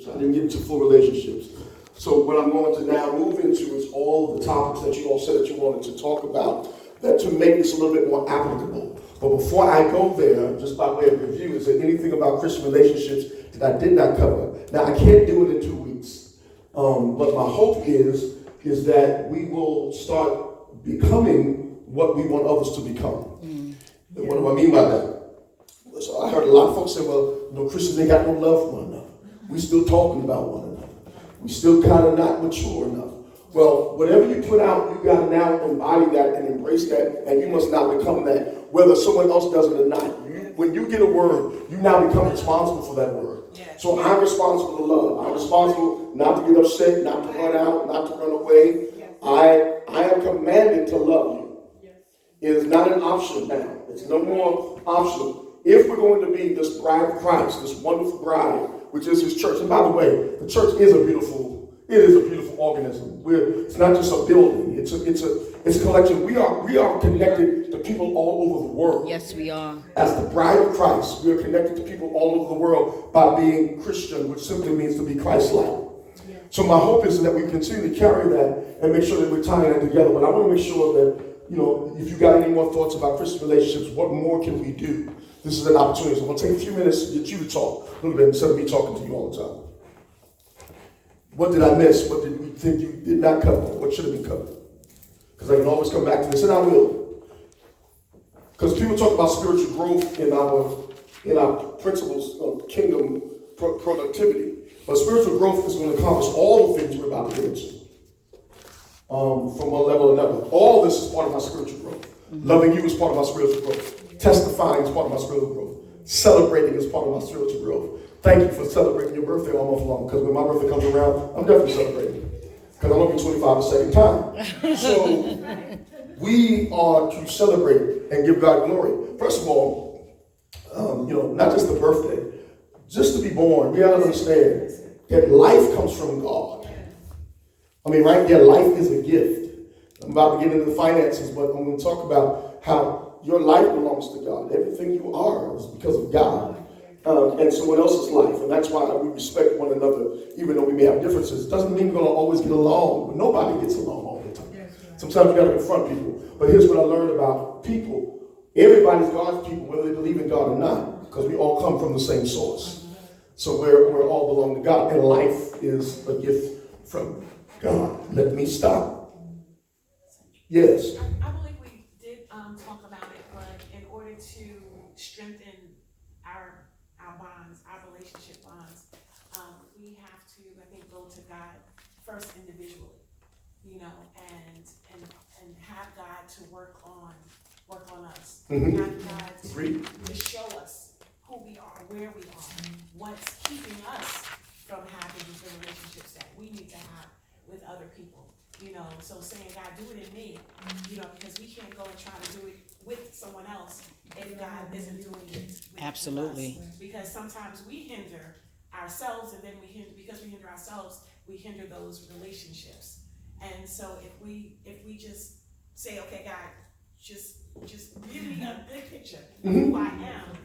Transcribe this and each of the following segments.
I didn't get into full relationships. So what I'm going to now move into is all of the topics that you all said that you wanted to talk about, that to make this a little bit more applicable. But before I go there, just by way of review, is there anything about Christian relationships that I did not cover? Now, I can't do it in 2 weeks. But my hope is that we will start becoming what we want others to become. And what do I mean by that? So I heard a lot of folks say, well, Christians ain't got no love for one another. We still talking about one another. We still kind of not mature enough. Well, whatever you put out, you got to now embody that and embrace that, and you must now become that, whether someone else does it or not. When you get a word, you now become responsible for that word. So I'm responsible to love. I'm responsible not to get upset, not to run out, not to run away. I am commanded to love you. It is not an option now. It's no more optional. If we're going to be this bride of Christ, this wonderful bride, which is his church. And by the way, the church is a beautiful organism. It's not just a building. It's a collection. We are connected to people all over the world. Yes, we are. As the bride of Christ, we are connected to people all over the world by being Christian, which simply means to be Christ-like. So my hope is that we continue to carry that and make sure that we're tying that together. But I want to make sure that, if you got any more thoughts about Christian relationships, what more can we do? This is an opportunity. So I'm going to take a few minutes to get you to talk a little bit instead of me talking to you all the time. What did I miss? What did we think you did not cover? What should have been covered? Because I can always come back to this, and I will. Because people talk about spiritual growth in our principles of kingdom productivity. But spiritual growth is going to accomplish all the things we're about to get into. From one level to another. All this is part of my spiritual growth. Loving you is part of my spiritual growth. Testifying is part of my spiritual growth. Celebrating is part of my spiritual growth. Thank you for celebrating your birthday all month long, because when my birthday comes around, I'm definitely celebrating. Because I'm going to be 25 the second time. So we are to celebrate and give God glory. First of all, not just the birthday, just to be born. We got to understand that life comes from God. Right there, life is a gift. I'm about to get into the finances, but I'm going to talk about how your life belongs to God. Everything you are is because of God. And someone else's life. And that's why we respect one another, even though we may have differences. It doesn't mean we're going to always get along, but nobody gets along all the time. Sometimes you got to confront people. But here's what I learned about people. Everybody's God's people, whether they believe in God or not, because we all come from the same source. So we're all belong to God, and life is a gift from God. Let me stop. Yes. I believe we did talk about it, but in order to strengthen our bonds, our relationship bonds, we have to, I think, go to God first individually, and have God to work on us. Mm-hmm. Have God to show us who we are, where we are, what's keeping us from having the relationships that we need to have with other people. So saying, God, do it in me, because we can't go and try to do it with someone else if God isn't doing it with Absolutely. us. Because sometimes we hinder ourselves, and then because we hinder ourselves, we hinder those relationships. And so if we just say, okay, God, just give me a good picture of who I am,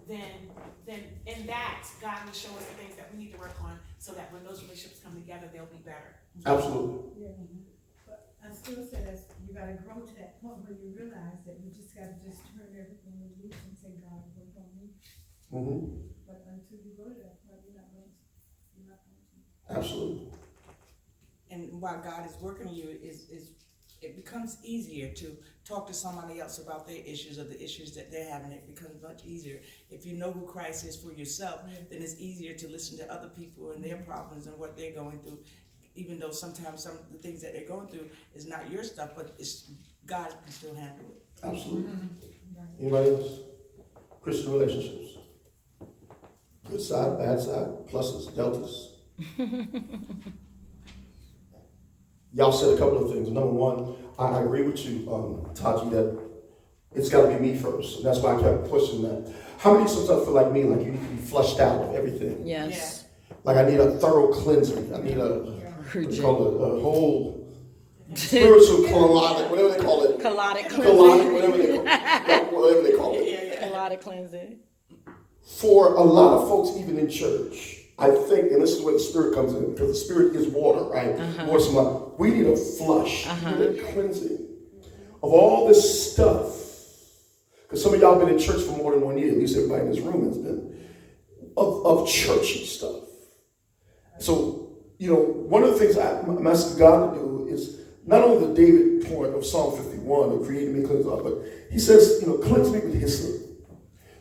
then in that, God will show us the things that we need to work on, so that when those relationships come together, they'll be better. Absolutely. Yeah. But I still say that you gotta grow to that point where you realize that you just gotta just turn everything loose and say, God, work on me. Mm-hmm. But until you go to that point, you're not going to. Absolutely. And while God is working on you, is it becomes easier to talk to somebody else about their issues or the issues that they're having. It becomes much easier. If you know who Christ is for yourself, then it's easier to listen to other people and their problems and what they're going through, even though sometimes some of the things that they're going through is not your stuff, but God can still handle it. Absolutely. Anybody else? Christian relationships. Good side, bad side, pluses, deltas. Y'all said a couple of things. Number one, I agree with you, Taji, that it's got to be me first. And that's why I kept pushing that. How many sometimes feel like me, like you need to be flushed out of everything? Yes. Like I need a thorough cleansing. I need a whole spiritual colonic, whatever they call it. Colonic Colonic, cleansing. whatever they call it. Colonic cleansing. For a lot of folks, even in church, I think, and this is where the Spirit comes in, because the Spirit is water, right? Water's my, we need a flush, we need a cleansing of all this stuff. Because some of y'all been in church for more than 1 year, at least everybody in this room has been, of churchy stuff. So, you know, one of the things I'm asking God to do is not only the David point of Psalm 51, of creating me, cleanse up, but he says, you know, cleanse me with hyssop.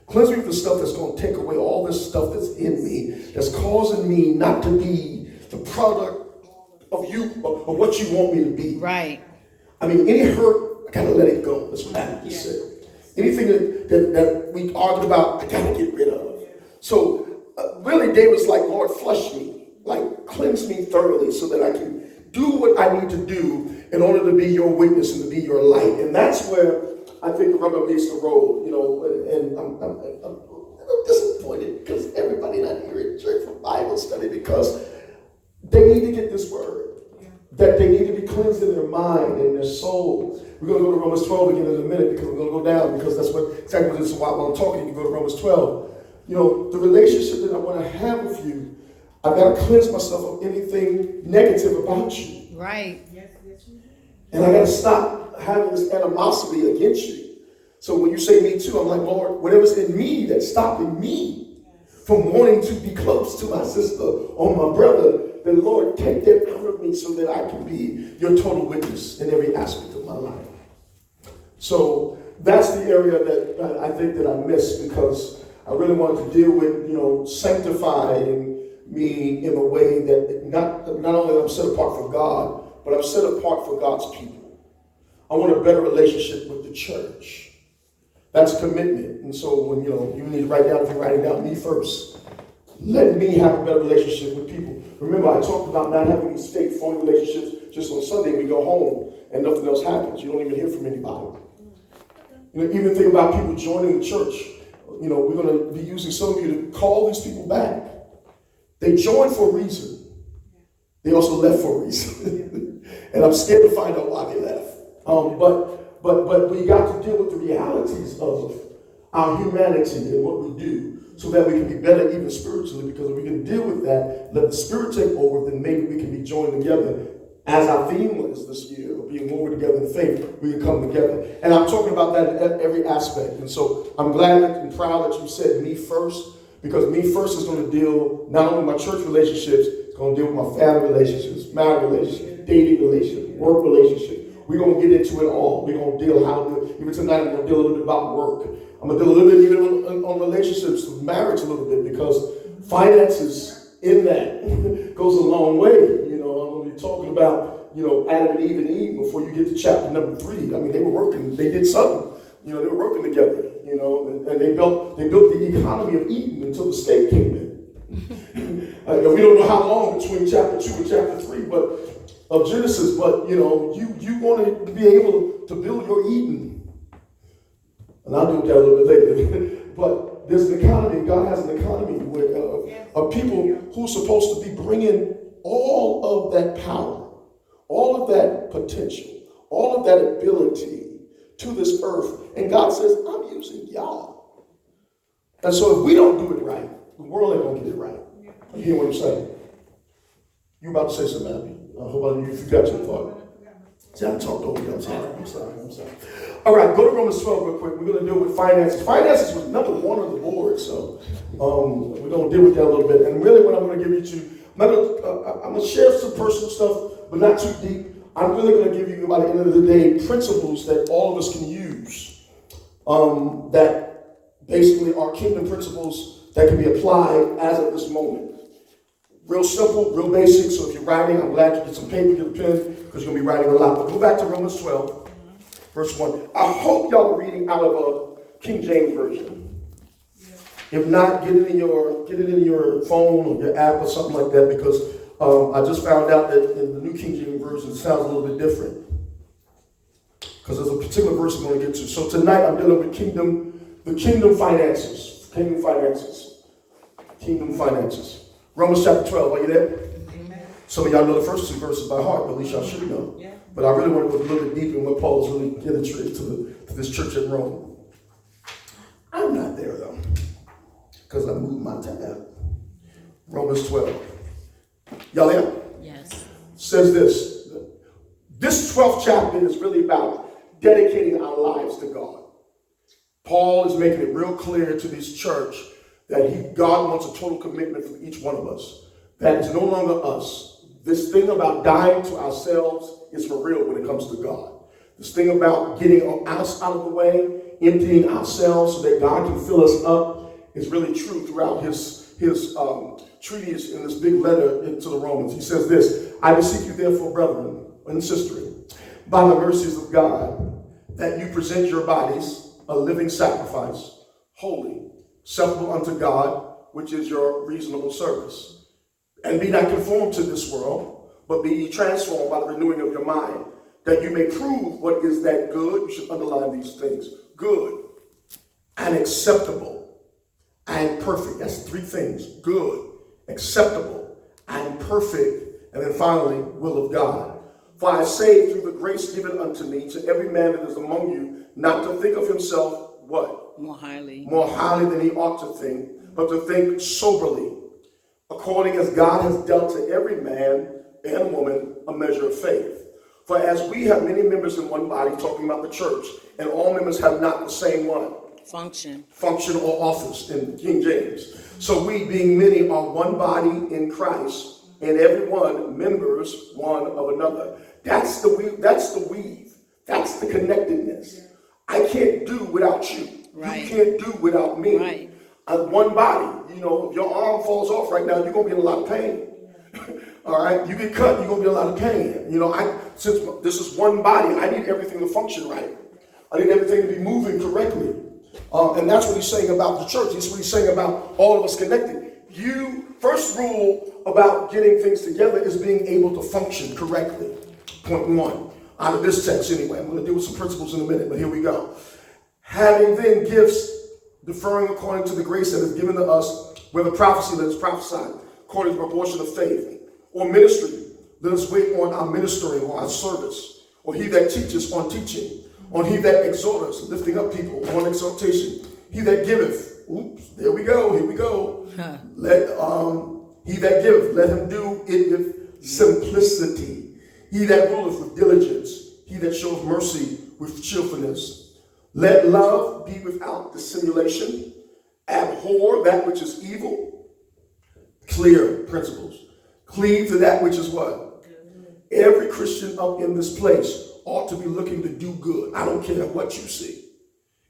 Cleanse me with the stuff that's going to take away all this stuff that's in me, that's causing me not to be the product of you, of what you want me to be. Right. I mean, any hurt, I gotta let it go. That's what Adam just said. Anything that we argued about, I gotta get rid of. So really, David's like, Lord, flush me, like cleanse me thoroughly so that I can do what I need to do in order to be your witness and to be your light. And that's where I think the rubber meets the road, you know, and I'm disappointed because everybody not here in church for Bible study, because they need to get this word. That they need to be cleansed in their mind and their soul. We're going to go to Romans 12 again in a minute, because we're going to go down, because that's what exactly what this is. While I'm talking, you can go to Romans 12. You know, the relationship that I want to have with you, I've got to cleanse myself of anything negative about you. Right. And I got to stop having this animosity against you. So when you say me too, I'm like, Lord, whatever's in me that's stopping me from wanting to be close to my sister or my brother, then Lord, take that out of me so that I can be your total witness in every aspect of my life. So that's the area that I think that I missed, because I really wanted to deal with, you know, sanctifying me in a way that not only that I'm set apart for God, but I'm set apart for God's people. I want a better relationship with the church. That's a commitment. And so when, you know, you need to write down, if you're writing down, me first. Let me have a better relationship with people. Remember, I talked about not having these fake phony relationships. Just on Sunday, we go home and nothing else happens. You don't even hear from anybody. You know, even think about people joining the church. You know, we're going to be using some of you to call these people back. They joined for a reason. They also left for a reason. And I'm scared to find out why they left. But we got to deal with the realities of our humanity and what we do, so that we can be better even spiritually, because if we can deal with that, let the Spirit take over, then maybe we can be joined together. As our theme was this year, being more together in faith, we can come together. And I'm talking about that in every aspect. And so I'm glad and proud that you said me first, because me first is going to deal not only with my church relationships, it's going to deal with my family relationships, marriage relationships, dating relationships, work relationships. We're going to get into it all. We're going to deal how to do it. Even tonight, I'm going to deal a little bit about work. I'm going to deal a little bit even on relationships, marriage a little bit, because finances in that goes a long way. You know, I'm going to be talking about, you know, Adam and Eve and Eve before you get to chapter number 3. I mean, they were working, they did something. You know, they were working together, you know, and they built the economy of Eden until the state came in. We don't know how long between chapter 2 and chapter 3 of Genesis, but, you know, you want to be able to build your Eden. And I'll do that a little bit later. But there's an economy, God has an economy of people who's supposed to be bringing all of that power, all of that potential, all of that ability to this earth. And God says, I'm using y'all. And so if we don't do it right, the world ain't going to get it right. You hear what I'm saying? You about to say something, Abby? I hope you forgot your thought. See, I talked over you. I'm sorry. All right, go to Romans 12 real quick. We're going to deal with finances. Finances was number 1 on the board, so we're going to deal with that a little bit. And really what I'm going to give you I'm going to share some personal stuff, but not too deep. I'm really going to give you, by the end of the day, principles that all of us can use, that basically are kingdom principles that can be applied as of this moment. Real simple, real basic. So if you're writing, I'm glad you get some paper, get a pen, because you're going to be writing a lot. But go back to Romans 12, verse 1. I hope y'all are reading out of a King James version. If not, get it in your phone or your app or something like that, because I just found out that in the New King James version it sounds a little bit different, because there's a particular verse I'm going to get to. So tonight I'm dealing with the kingdom finances. Kingdom finances. Romans chapter 12, are you there? Amen. Some of y'all know the first 2 verses by heart, but at least y'all should know. Yeah. But I really want to go a little bit deeper in what Paul is really getting to this church in Rome. I'm not there though, because I moved my tab. Romans 12. Y'all there? Yes. Says this. This 12th chapter is really about dedicating our lives to God. Paul is making it real clear to this church that God wants a total commitment from each one of us. That is no longer us. This thing about dying to ourselves is for real when it comes to God. This thing about getting us out of the way, emptying ourselves so that God can fill us up is really true throughout his treatise in this big letter to the Romans. He says this, I beseech you therefore, brethren and sisters, by the mercies of God, that you present your bodies a living sacrifice, holy, acceptable unto God, which is your reasonable service. And be not conformed to this world, but be ye transformed by the renewing of your mind, that you may prove what is that good. You should underline these things. Good and acceptable and perfect. That's three things. Good, acceptable, and perfect. And then finally, will of God. For I say through the grace given unto me to every man that is among you, not to think of himself, what? More highly. More highly than he ought to think, but to think soberly, according as God has dealt to every man and woman a measure of faith. For as we have many members in one body, talking about the church, and all members have not the same one. Function. Function or office in King James. So we, being many, are one body in Christ, and every one members one of another. That's the weave. That's the connectedness. I can't do without you. Right. You can't do without me. Right. One body. You know, if your arm falls off right now, you're gonna be in a lot of pain. All right, you get cut, you're gonna be in a lot of pain. You know, since this is one body, I need everything to function right. I need everything to be moving correctly. And that's what he's saying about the church. That's what he's saying about all of us connected. First rule about getting things together is being able to function correctly. Point one, out of this text anyway. I'm going to deal with some principles in a minute, but here we go. Having then gifts, differing according to the grace that is given to us, whether prophecy, let us prophesy, according to the proportion of faith, or ministry, let us wait on our ministering or our service, or he that teaches on teaching, on he that exhorteth, lifting up people, on exhortation, he that giveth, here we go. Let he that giveth, let him do it with simplicity. He that ruleth with diligence, he that showeth mercy with cheerfulness. Let love be without dissimulation. Abhor that which is evil. Clear principles. Cleave to that which is what? Every Christian up in this place ought to be looking to do good. I don't care what you see.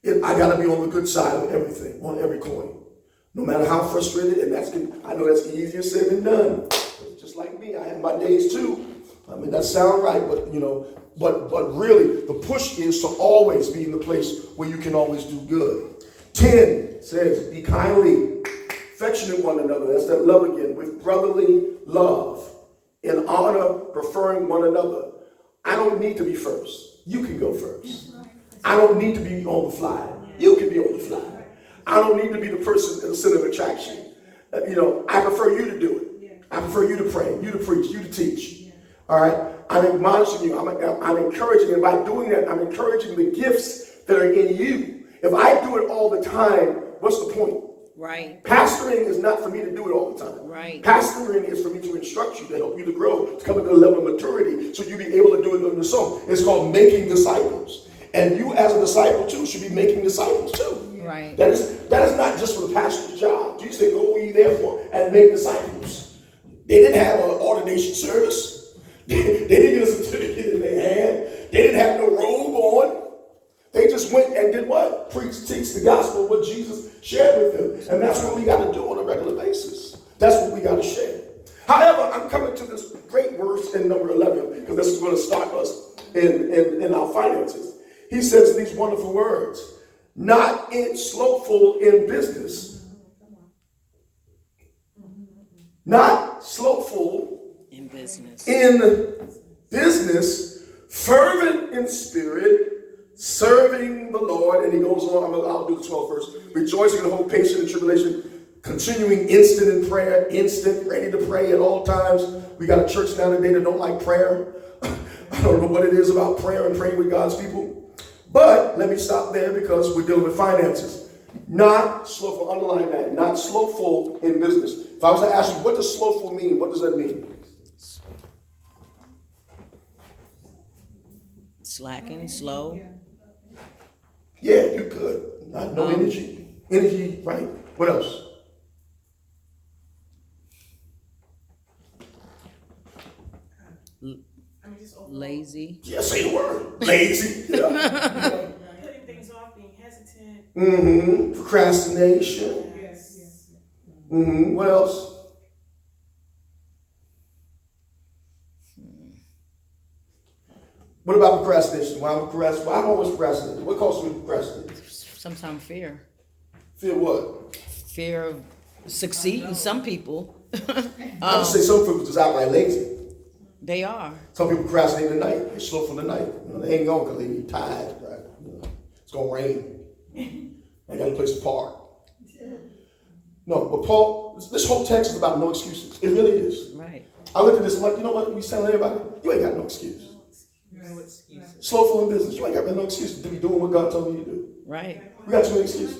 I got to be on the good side of everything, on every coin. No matter how frustrated, and I know that's easier said than done. Just like me, I have my days too. I mean, that sounds right, but you know, but really, the push is to always be in the place where you can always do good. 10 says, be kindly, affectionate one another. That's that love again, with brotherly love, in honor, preferring one another. I don't need to be first. You can go first. I don't need to be on the fly. You can be on the fly. I don't need to be the person in the center of attraction. I prefer you to do it. I prefer you to pray, you to preach, you to teach. All right? I'm admonishing you. I'm encouraging, and by doing that, I'm encouraging the gifts that are in you. If I do it all the time, what's the point? Right. Pastoring is not for me to do it all the time. Right. Pastoring is for me to instruct you, to help you to grow, to come to a level of maturity, so you be able to do it on your own. It's called making disciples. And you as a disciple too should be making disciples too. Right. That is not just for the pastor's job. Jesus said, go ye therefore and make disciples. They didn't have an ordination service. They didn't get a certificate in their hand. They didn't have no robe on. They just went and did what? Preach, teach the gospel, what Jesus shared with them. And that's what we got to do on a regular basis. That's what we got to share. However, I'm coming to this great verse in number 11, because this is going to start us in our finances. He says these wonderful words, not slothful in business. Not slothful In business. in business, fervent in spirit, serving the Lord. And he goes on, I'll do the 12th verse. Rejoicing in hope, patient in tribulation, continuing instant in prayer, instant, ready to pray at all times. We got a church now today that don't like prayer. I don't know what it is about prayer and praying with God's people. But let me stop there because we're dealing with finances. Not slothful, underline that, not slothful in business. If I was to ask you, what does slothful mean? What does that mean? Slacking, slow. Yeah, you could. Not no energy. Energy, right? What else? I mean, just overall, Lazy. Yeah, say the word. Lazy. Yeah. putting things off, being hesitant. Mm-hmm. Procrastination. Yes. Mm-hmm. What else? What about procrastination? Why I'm always procrastinating. What causes me to procrastinate? Sometimes fear. Fear what? Fear of succeeding. Some people. I would say some people just outright lazy. They are. Some people procrastinate at night. They're slow for the night. You know, they ain't going because they tired. Right? You know, it's gonna rain. They got a place to park. No, but Paul, this whole text is about no excuses. It really is. Right. I look at this, I'm like, you know what? We telling everybody, you ain't got no excuse. No excuses. Slowful in business, you ain't got no excuse to be doing what God told you to do. Right. We got too many excuses.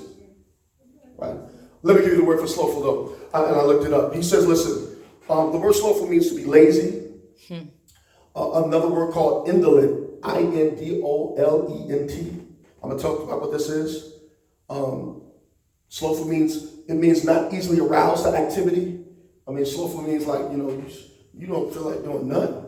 Right? Let me give you the word for slowful though. And I looked it up. He says, listen, the word slowful means to be lazy. Another word called indolent, I-N-D-O-L-E-N-T. I'm going to talk about what this is. Slowful means not easily aroused to activity. I mean, slowful means like, you know, you don't feel like doing nothing.